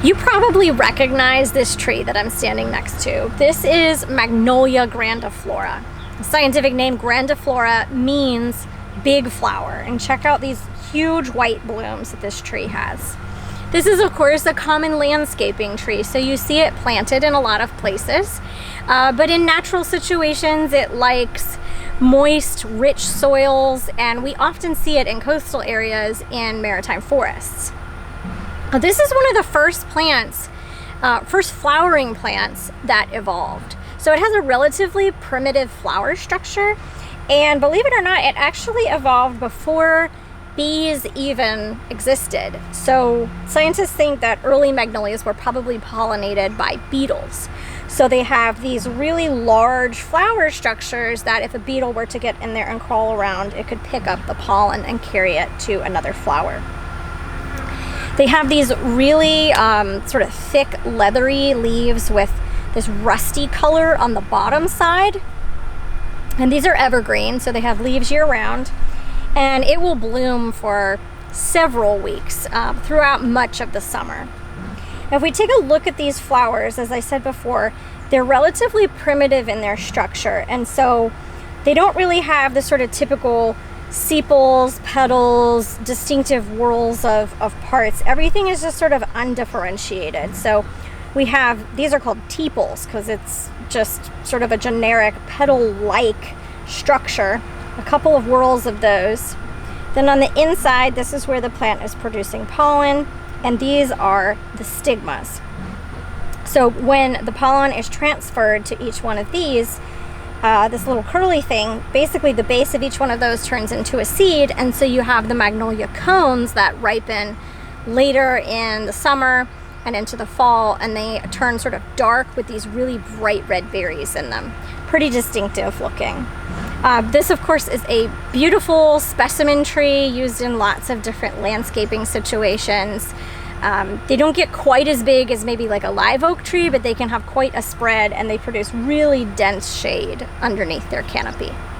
You probably recognize this tree that I'm standing next to. This is Magnolia grandiflora. The scientific name grandiflora means big flower, and check out these huge white blooms that this tree has. This is, of course, a common landscaping tree, so you see it planted in a lot of places, but in natural situations it likes moist, rich soils, and we often see it in coastal areas in maritime forests. This is one of the first plants, first flowering plants that evolved. So it has a relatively primitive flower structure, and believe it or not, it actually evolved before bees even existed. So scientists think that early magnolias were probably pollinated by beetles. So they have these really large flower structures that if a beetle were to get in there and crawl around, it could pick up the pollen and carry it to another flower. They have these really sort of thick, leathery leaves with this rusty color on the bottom side. And these are evergreen, so they have leaves year-round. And it will bloom for several weeks throughout much of the summer. If we take a look at these flowers, as I said before, they're relatively primitive in their structure. And so they don't really have the sort of typical sepals, petals, distinctive whorls of parts. Everything is just sort of undifferentiated. So we have, these are called tepals because it's just sort of a generic petal-like structure. A couple of whorls of those. Then on the inside, this is where the plant is producing pollen, and these are the stigmas. So when the pollen is transferred to each one of these, this little curly thing, basically the base of each one of those turns into a seed, and so you have the magnolia cones that ripen later in the summer and into the fall, and they turn sort of dark with these really bright red berries in them. Pretty distinctive looking. This, of course, is a beautiful specimen tree used in lots of different landscaping situations. They don't get quite as big as maybe like a live oak tree, but they can have quite a spread, and they produce really dense shade underneath their canopy.